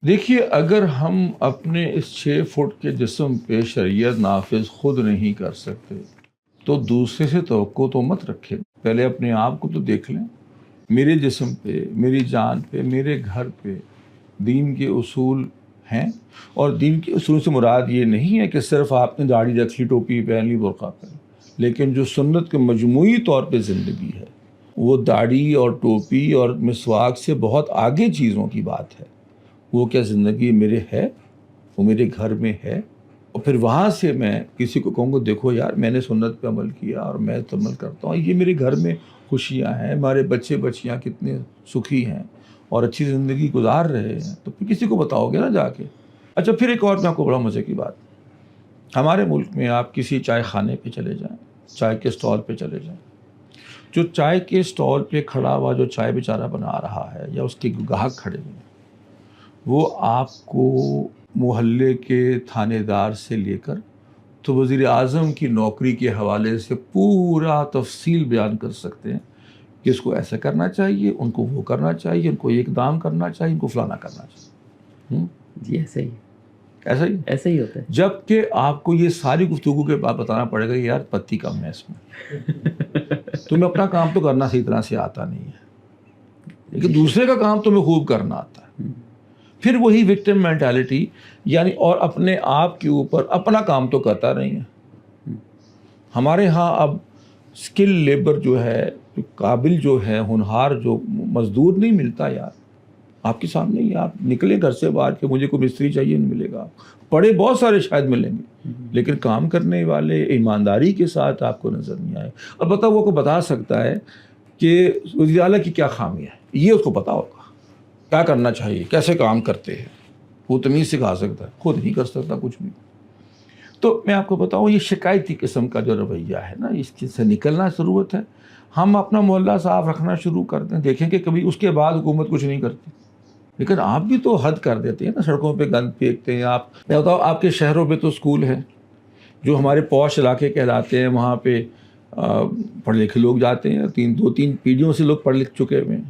دیکھیے، اگر ہم اپنے اس 6 فٹ کے جسم پہ شریعت نافذ خود نہیں کر سکتے تو دوسرے سے توقع تو مت رکھیں. پہلے اپنے آپ کو تو دیکھ لیں. میرے جسم پہ، میری جان پہ، میرے گھر پہ دین کے اصول ہیں. اور دین کے اصول سے مراد یہ نہیں ہے کہ صرف آپ نے داڑھی رکھ لی، ٹوپی پہن لی، برقع پہن لی، لیکن جو سنت کے مجموعی طور پہ زندگی ہے وہ داڑھی اور ٹوپی اور مسواک سے بہت آگے چیزوں کی بات ہے. وہ کیا زندگی میرے ہے، وہ میرے گھر میں ہے، اور پھر وہاں سے میں کسی کو کہوں گا دیکھو یار میں نے سنت پہ عمل کیا اور میں عمل کرتا ہوں، یہ میرے گھر میں خوشیاں ہیں، ہمارے بچے بچیاں کتنے سکھی ہیں اور اچھی زندگی گزار رہے ہیں، تو پھر کسی کو بتاؤ گے نا جا کے. اچھا، پھر ایک اور میں آپ کو بڑا مزے کی بات، ہمارے ملک میں آپ کسی چائے خانے پہ چلے جائیں، چائے کے اسٹال پہ چلے جائیں، جو چائے کے اسٹال پہ کھڑا ہوا جو چائے بیچارہ بنا رہا ہے یا اس کے گاہک کھڑے ہوئے ہیں، وہ آپ کو محلے کے تھانے دار سے لے کر تو وزیر اعظم کی نوکری کے حوالے سے پورا تفصیل بیان کر سکتے ہیں کہ اس کو ایسا کرنا چاہیے، ان کو وہ کرنا چاہیے، ان کو یہ اقدام کرنا چاہیے، ان کو فلانا کرنا چاہیے. جی ایسا ہی ایسا ہی ہوتا ہے. جبکہ آپ کو یہ ساری گفتگو کے بعد بتانا پڑے گا یار پتی کم ہے اس میں، تمہیں اپنا کام تو کرنا صحیح طرح سے آتا نہیں ہے، لیکن دوسرے کا کام تمہیں خوب کرنا آتا ہے. پھر وہی وکٹم مینٹالٹی، یعنی اور اپنے آپ کے اوپر اپنا کام تو کرتا نہیں ہے. ہمارے ہاں اب اسکل لیبر جو ہے، قابل جو ہے، ہونہار جو مزدور نہیں ملتا یار. آپ کے سامنے ہی آپ نکلیں گھر سے باہر کہ مجھے کوئی مستری چاہیے، نہیں ملے گا. پڑھے بہت سارے شاید ملیں گے، لیکن کام کرنے والے ایمانداری کے ساتھ آپ کو نظر نہیں آئے. البتہ وہ کو بتا سکتا ہے کہ وزیر اعلیٰ کی کیا خامی ہے، یہ اس کو پتا ہوگا کیا کرنا چاہیے، کیسے کام کرتے ہیں، وہ تمیز سکھا سکتا ہے، خود نہیں کر سکتا کچھ بھی. تو میں آپ کو بتاؤں یہ شکایتی قسم کا جو رویہ ہے نا، اس چیز سے نکلنا ضرورت ہے. ہم اپنا محلہ صاف رکھنا شروع کر دیں، دیکھیں کہ کبھی اس کے بعد حکومت کچھ نہیں کرتی. لیکن آپ بھی تو حد کر دیتے ہیں نا، سڑکوں پہ گند پھینکتے ہیں آپ. میں بتاؤں آپ کے شہروں پہ تو اسکول ہیں جو ہمارے پوش علاقے کہلاتے ہیں، وہاں پہ پڑھے لکھے لوگ جاتے ہیں، 2-3 پیڑھیوں سے لوگ پڑھ لکھ چکے ہوئے ہیں.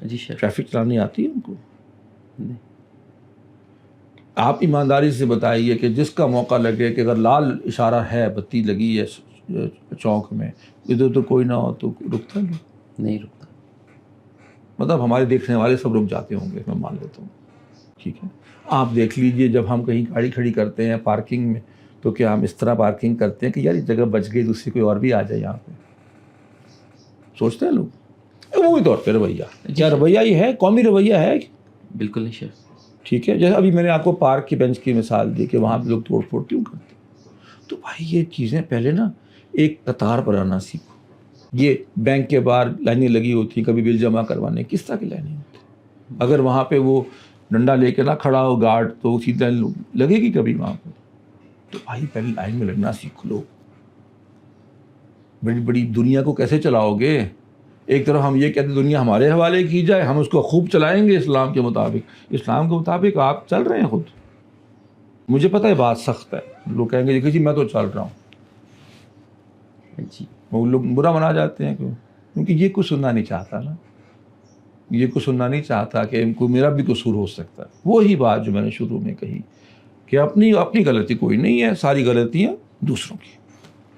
جی سر. ٹریفک چلانی آتی ہے ان کو؟ آپ ایمانداری سے بتائیے کہ جس کا موقع لگے کہ اگر لال اشارہ ہے، بتی لگی ہے چوک میں، ادھر تو کوئی نہ ہو تو رکتا نہیں رکتا. مطلب ہمارے دیکھنے والے سب رک جاتے ہوں گے، میں مان لیتا ہوں. ٹھیک ہے، آپ دیکھ لیجئے جب ہم کہیں گاڑی کھڑی کرتے ہیں پارکنگ میں تو کیا ہم اس طرح پارکنگ کرتے ہیں کہ یار یہ جگہ بچ گئی، دوسری کوئی اور بھی آ جائے یہاں پہ؟ سوچتے ہیں لوگ عمومی طور پہ رویہ. کیا رویہ یہ ہے، قومی رویہ ہے؟ بالکل نہیں سر. ٹھیک ہے، جیسے ابھی میں نے آپ کو پارک کی بینچ کی مثال دی کہ وہاں پہ لوگ توڑ پھوڑ کیوں کرتے ہیں. تو بھائی یہ چیزیں پہلے نا ایک قطار پر آنا سیکھو. یہ بینک کے باہر لائنیں لگی ہوتی، کبھی بل جمع کروانے کس طرح کی لائنیں ہوتی. اگر وہاں پہ وہ ڈنڈا لے کے نہ کھڑا ہو گارڈ تو سیدھا لگے گی کبھی وہاں پہ. تو بھائی پہلے لائن میں لگنا سیکھ لو. بڑی بڑی دنیا کو کیسے چلاؤ گے؟ ایک طرف ہم یہ کہتے ہیں دنیا ہمارے حوالے کی جائے، ہم اس کو خوب چلائیں گے اسلام کے مطابق. اسلام کے مطابق آپ چل رہے ہیں خود؟ مجھے پتہ ہے بات سخت ہے، لوگ کہیں گے دیکھیے جی میں تو چل رہا ہوں. جی وہ لوگ برا منا جاتے ہیں کیونکہ یہ کچھ سننا نہیں چاہتا نا، یہ کچھ سننا نہیں چاہتا کہ ان کو میرا بھی قصور ہو سکتا ہے. وہی بات جو میں نے شروع میں کہی کہ اپنی غلطی کوئی نہیں ہے، ساری غلطیاں دوسروں کی.